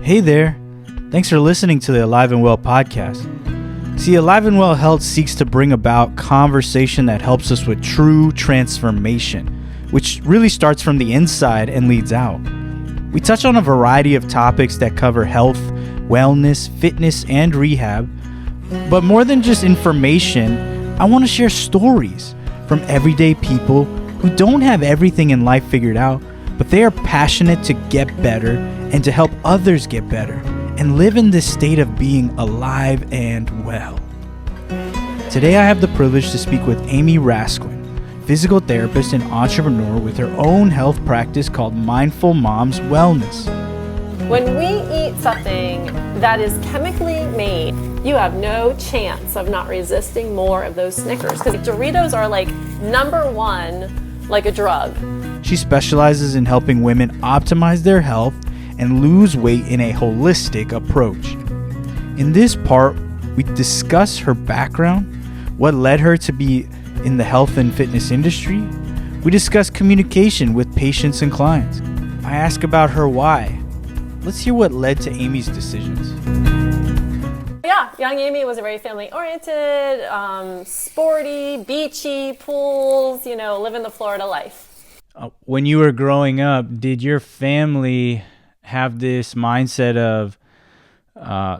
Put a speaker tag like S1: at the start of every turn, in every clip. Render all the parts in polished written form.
S1: Hey there. Thanks for listening to the Alive and Well podcast. See, Alive and Well Health seeks to bring about conversation that helps us with true transformation, which really starts from the inside and leads out. We touch on a variety of topics that cover health, wellness, fitness, and rehab. But more than just information, I want to share stories from everyday people who don't have everything in life figured out, but they are passionate to get better and to help others get better and live in this state of being alive and well. Today I have the privilege to speak with Amy Rasquin, physical therapist and entrepreneur with her own health practice called Mindful Moms Wellness.
S2: When we eat something that is chemically made, you have no chance of not resisting more of those Snickers, because Doritos are like number one, like a drug.
S1: She specializes in helping women optimize their health and lose weight in a holistic approach. In this part, we discuss her background, what led her to be in the health and fitness industry. We discuss communication with patients and clients. I ask about her why. Let's hear what led to Amy's decisions.
S2: Yeah, young Amy was very family-oriented, sporty, beachy, pools, living the Florida life.
S1: When you were growing up, did your family have this mindset of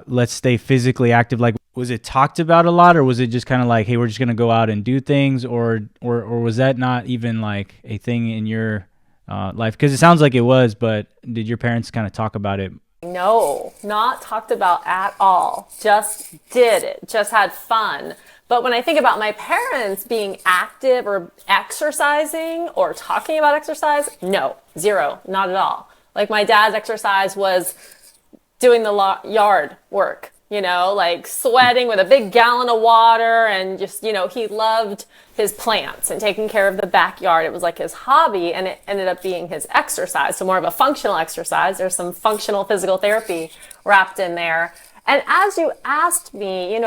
S1: let's stay physically active? Like, was it talked about a lot, or was it just kind of like, hey, we're just going to go out and do things, or was that not even like a thing in your life? Because it sounds like it was, but did your parents kind of talk about it?
S2: No, not talked about at all. Just did it. Just had fun. But when I think about my parents being active or exercising or talking about exercise, no, zero, not at all. Like my dad's exercise was doing the yard work, like sweating with a big gallon of water, and just, he loved his plants and taking care of the backyard. It was like his hobby, and it ended up being his exercise. So more of a functional exercise. There's some functional physical therapy wrapped in there. And as you asked me,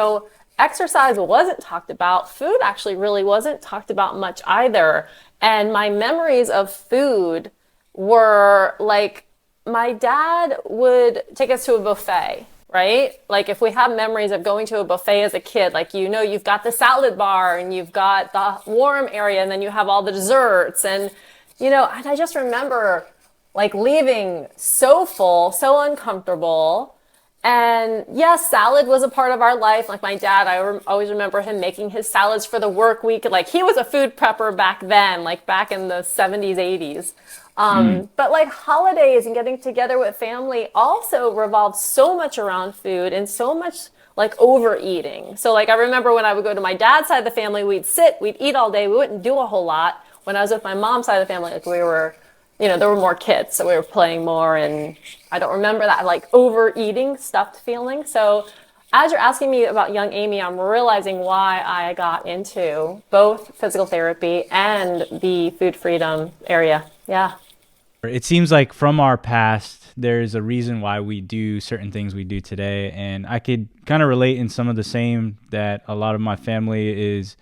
S2: exercise wasn't talked about. Food actually really wasn't talked about much either. And my memories of food were like, my dad would take us to a buffet, right? Like if we have memories of going to a buffet as a kid, like, you've got the salad bar and you've got the warm area and then you have all the desserts. And, and I just remember like leaving so full, so uncomfortable. And yes, salad was a part of our life. Like my dad, I always remember him making his salads for the work week. Like he was a food prepper back then, like back in the 70s, 80s. But like holidays and getting together with family also revolved so much around food and so much like overeating. So like I remember when I would go to my dad's side of the family, we'd eat all day. We wouldn't do a whole lot. When I was with my mom's side of the family, like we were, there were more kids, so we were playing more, and I don't remember that like overeating, stuffed feeling. So as you're asking me about young Amy, I'm realizing why I got into both physical therapy and the food freedom area. Yeah.
S1: It seems like from our past, there's a reason why we do certain things we do today. And I could kind of relate in some of the same, that a lot of my family is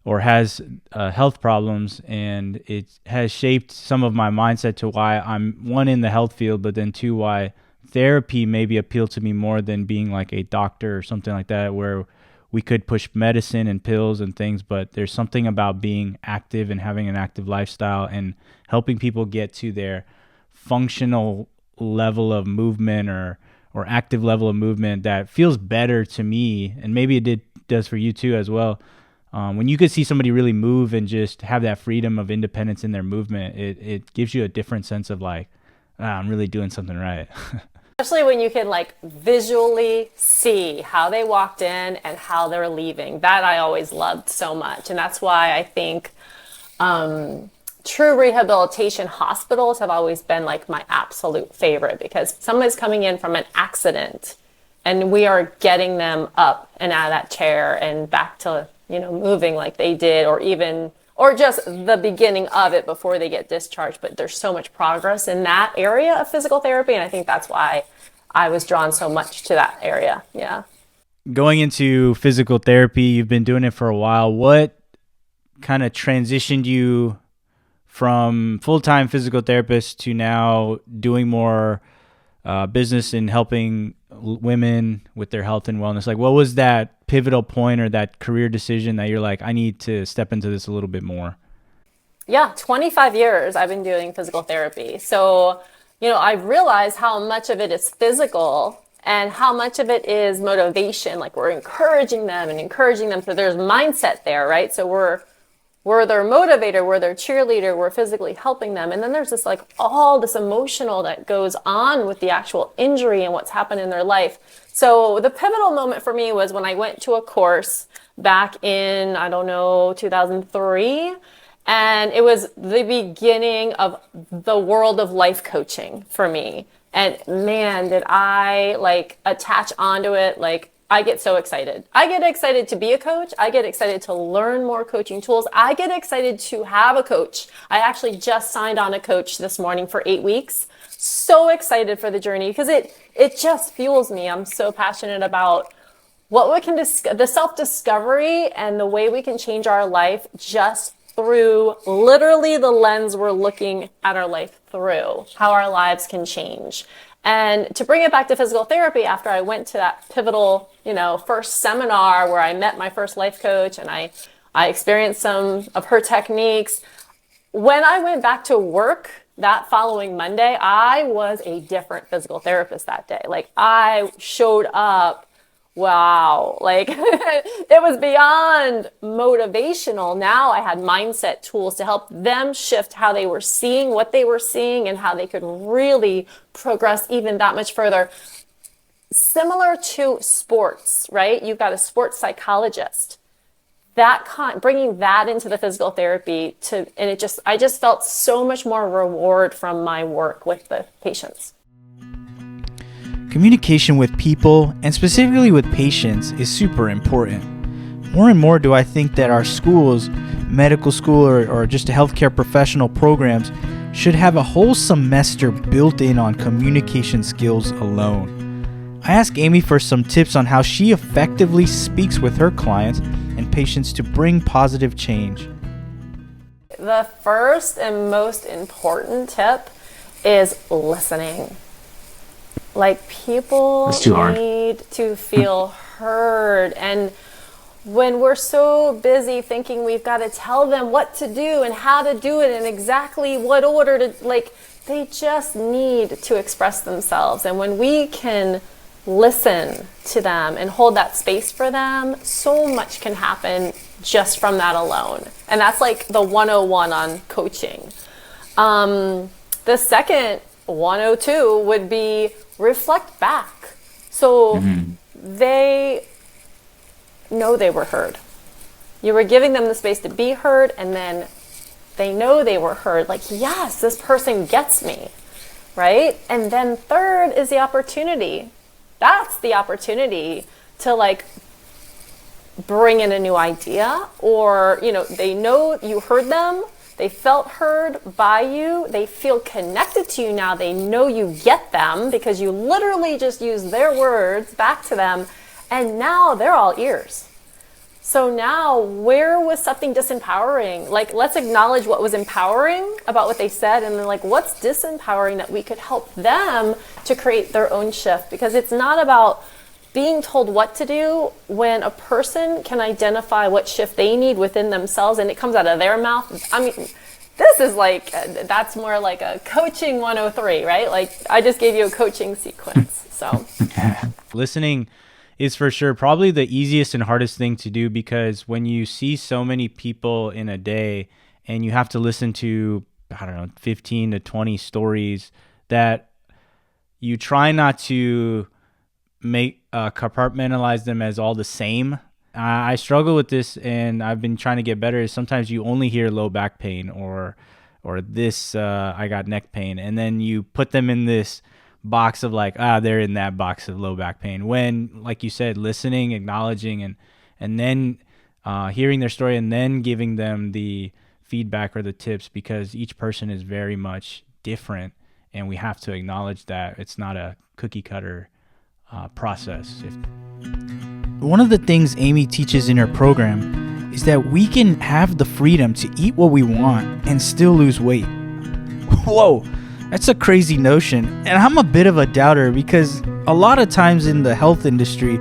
S1: or has health problems, and it has shaped some of my mindset to why I'm, one, in the health field, but then two, why therapy maybe appealed to me more than being like a doctor or something like that, where we could push medicine and pills and things. But there's something about being active and having an active lifestyle and helping people get to their functional level of movement or active level of movement that feels better to me, and maybe it does for you too as well. When you could see somebody really move and just have that freedom of independence in their movement, it gives you a different sense of like, I'm really doing something right.
S2: Especially when you can like visually see how they walked in and how they're leaving. That I always loved so much. And that's why I think true rehabilitation hospitals have always been like my absolute favorite, because somebody's coming in from an accident and we are getting them up and out of that chair and back to moving like they did, or just the beginning of it before they get discharged. But there's so much progress in that area of physical therapy, and I think that's why I was drawn so much to that area. Yeah.
S1: Going into physical therapy, you've been doing it for a while. What kind of transitioned you from full-time physical therapist to now doing more business in helping women with their health and wellness. Like, what was that pivotal point or that career decision that you're like, I need to step into this a little bit more?
S2: Yeah, 25 years I've been doing physical therapy. So, I realized how much of it is physical and how much of it is motivation. Like, we're encouraging them and encouraging them. So there's mindset there, right? So we're their motivator, we're their cheerleader, we're physically helping them. And then there's this like all this emotional that goes on with the actual injury and what's happened in their life. So the pivotal moment for me was when I went to a course back in, 2003. And it was the beginning of the world of life coaching for me. And man, did I like attach onto it. Like, I get so excited. I get excited to be a coach. I get excited to learn more coaching tools. I get excited to have a coach. I actually just signed on a coach this morning for 8 weeks. So excited for the journey because it just fuels me. I'm so passionate about what we can the self-discovery and the way we can change our life just through literally the lens we're looking at our life through, how our lives can change. And to bring it back to physical therapy, after I went to that pivotal, first seminar where I met my first life coach and I experienced some of her techniques, when I went back to work that following Monday, I was a different physical therapist that day. Like, I showed up. Wow. Like it was beyond motivational. Now I had mindset tools to help them shift how they were seeing what they were seeing and how they could really progress even that much further. Similar to sports, right? You've got a sports psychologist. Bringing that into the physical therapy I just felt so much more reward from my work with the patients.
S3: Communication with people, and specifically with patients, is super important. More and more do I think that our schools, medical school or just healthcare professional programs, should have a whole semester built in on communication skills alone. I asked Amy for some tips on how she effectively speaks with her clients and patients to bring positive change.
S2: The first and most important tip is listening. Like, people need to feel heard. And when we're so busy thinking we've got to tell them what to do and how to do it and exactly what order to, like, they just need to express themselves. And when we can listen to them and hold that space for them, so much can happen just from that alone. And that's like the 101 on coaching. The second 102 would be reflect back. So they know they were heard. You were giving them the space to be heard, and then they know they were heard. Like, yes, this person gets me, right? And then third is the opportunity. That's the opportunity to like bring in a new idea, or, they know you heard them. They felt heard by you. They feel connected to you now. They know you get them because you literally just use their words back to them. And now they're all ears. So now, where was something disempowering? Like, let's acknowledge what was empowering about what they said. And then, like, what's disempowering that we could help them to create their own shift? Because it's not about being told what to do when a person can identify what shift they need within themselves and it comes out of their mouth. I mean, this is like, that's more like a coaching 103, right? Like, I just gave you a coaching sequence. So
S1: listening is for sure probably the easiest and hardest thing to do, because when you see so many people in a day and you have to listen to, 15 to 20 stories, that you try not to compartmentalize them as all the same. I struggle with this, and I've been trying to get better. Is sometimes you only hear low back pain or this I got neck pain, and then you put them in this box of like, they're in that box of low back pain. When, like you said, listening, acknowledging, and then hearing their story, and then giving them the feedback or the tips, because each person is very much different, and we have to acknowledge that it's not a cookie cutter process.
S3: One of the things Amy teaches in her program is that we can have the freedom to eat what we want and still lose weight. Whoa, That's a crazy notion. And I'm a bit of a doubter because a lot of times in the health industry,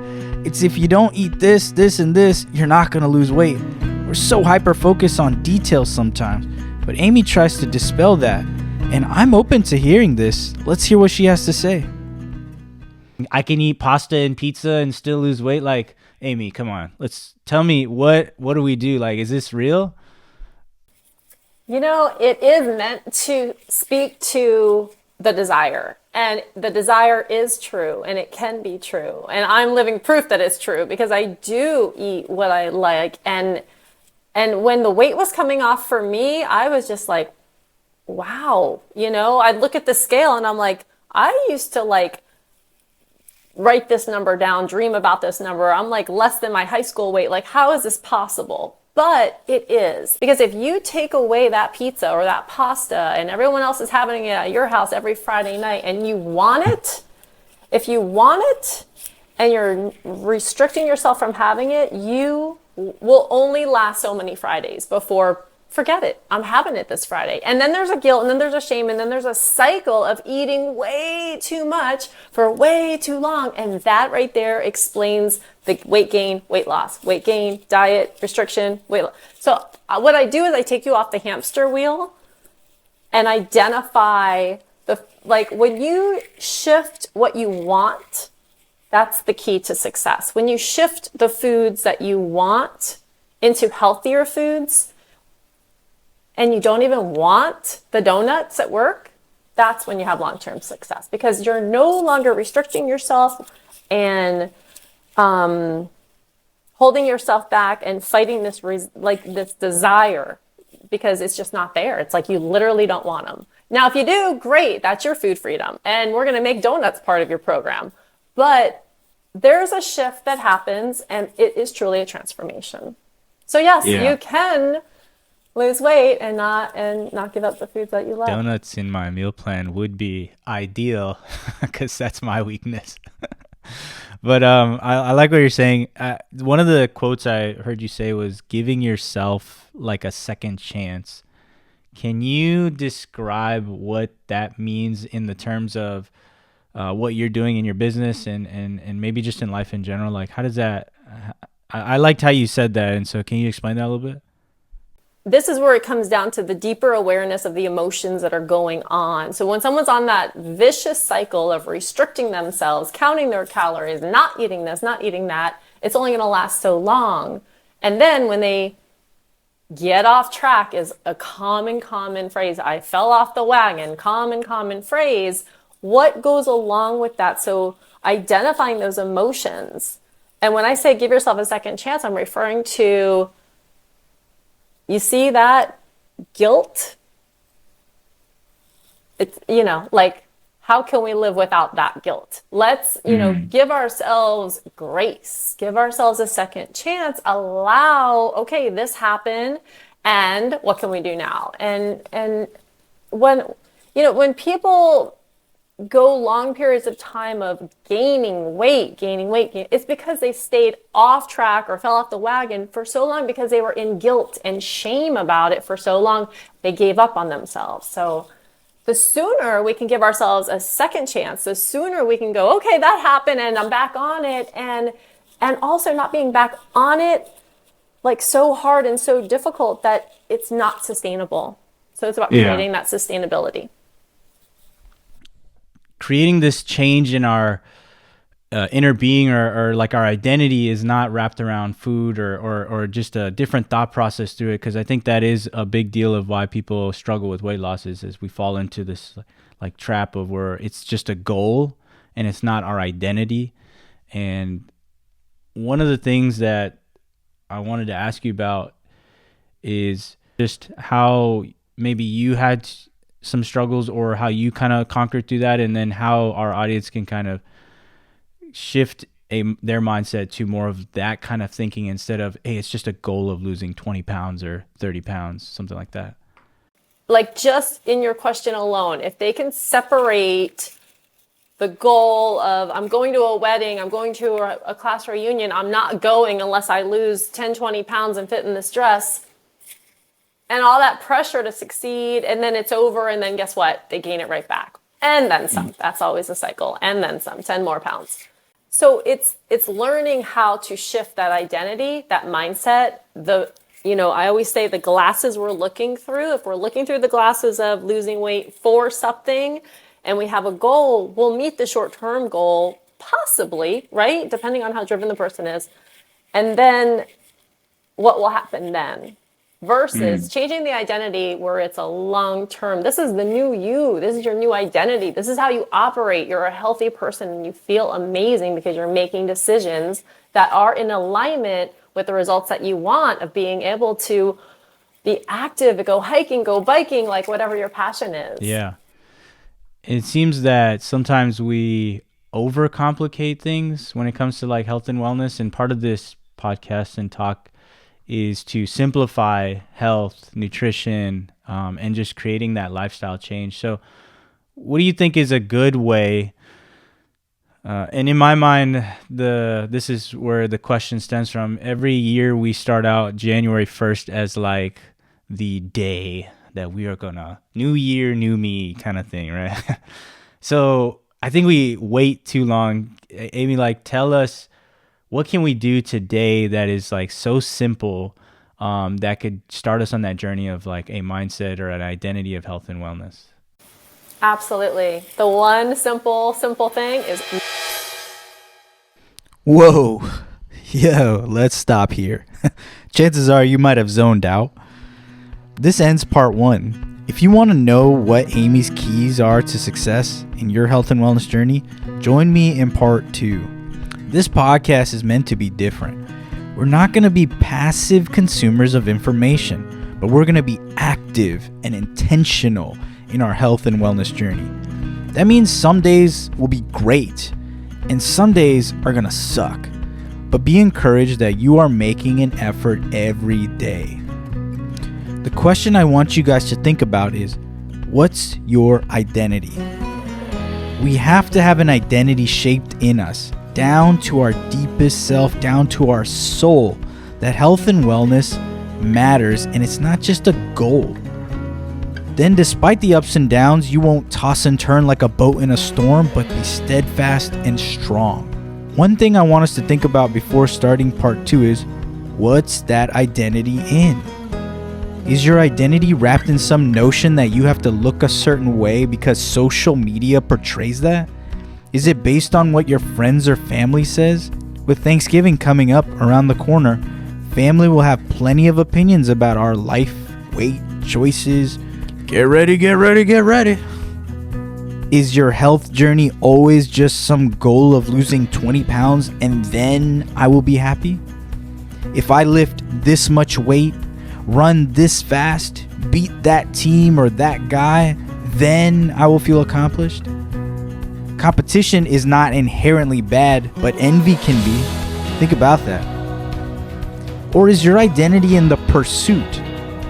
S3: it's if you don't eat this, this, and this, you're not going to lose weight. We're so hyper focused on details sometimes. But Amy tries to dispel that. And I'm open to hearing this. Let's hear what she has to say.
S1: I can eat pasta and pizza and still lose weight. Like, Amy, come on. Let's tell me what do we do? Like, is this real?
S2: You know, it is meant to speak to the desire. And the desire is true and it can be true. And I'm living proof that it's true because I do eat what I like. And when the weight was coming off for me, I was just like, wow. You know, I'd look at the scale and I'm like, I used to like write this number down, dream about this number. I'm like less than my high school weight. Like, how is this possible? But it is. Because if you take away that pizza or that pasta and everyone else is having it at your house every Friday night and you want it, if you want it and you're restricting yourself from having it, you will only last so many Fridays before forget it. I'm having it this Friday. And then there's a guilt and then there's a shame and then there's a cycle of eating way too much for way too long. And that right there explains the weight gain, weight loss, weight gain, diet, restriction, weight loss. So what I do is I take you off the hamster wheel and identify like when you shift what you want, that's the key to success. When you shift the foods that you want into healthier foods, and you don't even want the donuts at work, that's when you have long-term success because you're no longer restricting yourself and holding yourself back and fighting this this desire because it's just not there. It's like you literally don't want them. Now, if you do, great, that's your food freedom. And we're gonna make donuts part of your program. But there's a shift that happens and it is truly a transformation. So yes, you can lose weight and not give up the foods that you love.
S1: Donuts in my meal plan would be ideal because that's my weakness. But I like what you're saying. One of the quotes I heard you say was giving yourself like a second chance. Can you describe what that means in the terms of what you're doing in your business and maybe just in life in general? Like, how does that, I liked how you said that. And so can you explain that a little bit?
S2: This is where it comes down to the deeper awareness of the emotions that are going on. So when someone's on that vicious cycle of restricting themselves, counting their calories, not eating this, not eating that, it's only going to last so long. And then when they get off track is a common phrase. I fell off the wagon, common phrase. What goes along with that? So identifying those emotions. And when I say give yourself a second chance, I'm referring to, you see that guilt? It's, like, how can we live without that guilt? Let's, give ourselves grace, give ourselves a second chance, allow, okay, this happened, and what can we do now? And when people go long periods of time of gaining weight, it's because they stayed off track or fell off the wagon for so long because they were in guilt and shame about it for so long, they gave up on themselves. So the sooner we can give ourselves a second chance, the sooner we can go, okay, that happened and I'm back on it. And also not being back on it like so hard and so difficult that it's not sustainable. So it's about creating that sustainability.
S1: Creating this change in our inner being or like our identity is not wrapped around food or just a different thought process through it. Because I think that is a big deal of why people struggle with weight loss is we fall into this like trap of where it's just a goal and it's not our identity. And one of the things that I wanted to ask you about is just how maybe you had some struggles or how you kind of conquered through that, and then how our audience can kind of shift their mindset to more of that kind of thinking instead of, hey, it's just a goal of losing 20 pounds or 30 pounds, something like that.
S2: Like just in your question alone, if they can separate the goal of I'm going to a wedding, I'm going to a class reunion, I'm not going unless I lose 10, 20 pounds and fit in this dress, and all that pressure to succeed, and then it's over, and then guess what? They gain it right back. And then some. That's always a cycle. And then some, 10 more pounds. So it's learning how to shift that identity, that mindset. I always say the glasses we're looking through, if we're looking through the glasses of losing weight for something and we have a goal, we'll meet the short-term goal, possibly, right? Depending on how driven the person is. And then what will happen then? Versus changing the identity where it's a long-term, this is the new you, this is your new identity, this is how you operate, you're a healthy person and you feel amazing because you're making decisions that are in alignment with the results that you want of being able to be active, go hiking, go biking, like whatever your passion is.
S1: Yeah. It seems that sometimes we overcomplicate things when it comes to like health and wellness, and part of this podcast and talk is to simplify health, nutrition, and just creating that lifestyle change. So what do you think is a good way? And in my mind, this is where the question stems from. Every year we start out January 1st as like the day that we are gonna, new year, new me kind of thing, right? So I think we wait too long. Amy, like, tell us, what can we do today that is like so simple that could start us on that journey of like a mindset or an identity of health and wellness?
S2: Absolutely. The one simple thing is...
S3: Whoa. Yo, let's stop here. Chances are you might have zoned out. This ends part 1. If you want to know what Amy's keys are to success in your health and wellness journey, join me in part 2. This podcast is meant to be different. We're not going to be passive consumers of information, but we're going to be active and intentional in our health and wellness journey. That means some days will be great and some days are going to suck. But be encouraged that you are making an effort every day. The question I want you guys to think about is, what's your identity? We have to have an identity shaped in us, down to our deepest self, down to our soul, that health and wellness matters and it's not just a goal. Then despite the ups and downs, you won't toss and turn like a boat in a storm, but be steadfast and strong. One thing I want us to think about before starting part 2 is, what's that identity in? Is your identity wrapped in some notion that you have to look a certain way because social media portrays that? Is it based on what your friends or family says? With Thanksgiving coming up around the corner, family will have plenty of opinions about our life, weight, choices. Get ready, get ready, get ready. Is your health journey always just some goal of losing 20 pounds and then I will be happy? If I lift this much weight, run this fast, beat that team or that guy, then I will feel accomplished? Competition is not inherently bad, but envy can be. Think about that. Or is your identity in the pursuit?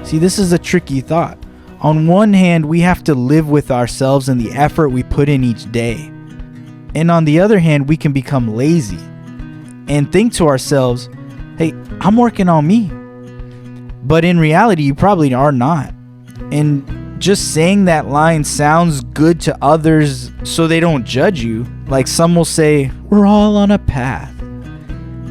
S3: See, this is a tricky thought. On one hand, we have to live with ourselves and the effort we put in each day. And on the other hand, we can become lazy and think to ourselves, hey, I'm working on me. But in reality, you probably are not. And just saying that line sounds good to others so they don't judge you. Like some will say, we're all on a path.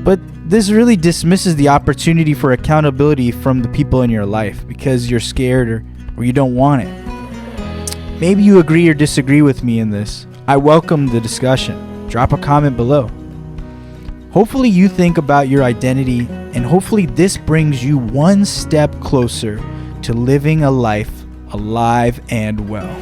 S3: But this really dismisses the opportunity for accountability from the people in your life because you're scared or you don't want it. Maybe you agree or disagree with me in this. I welcome the discussion. Drop a comment below. Hopefully you think about your identity, and hopefully this brings you one step closer to living a life alive and well.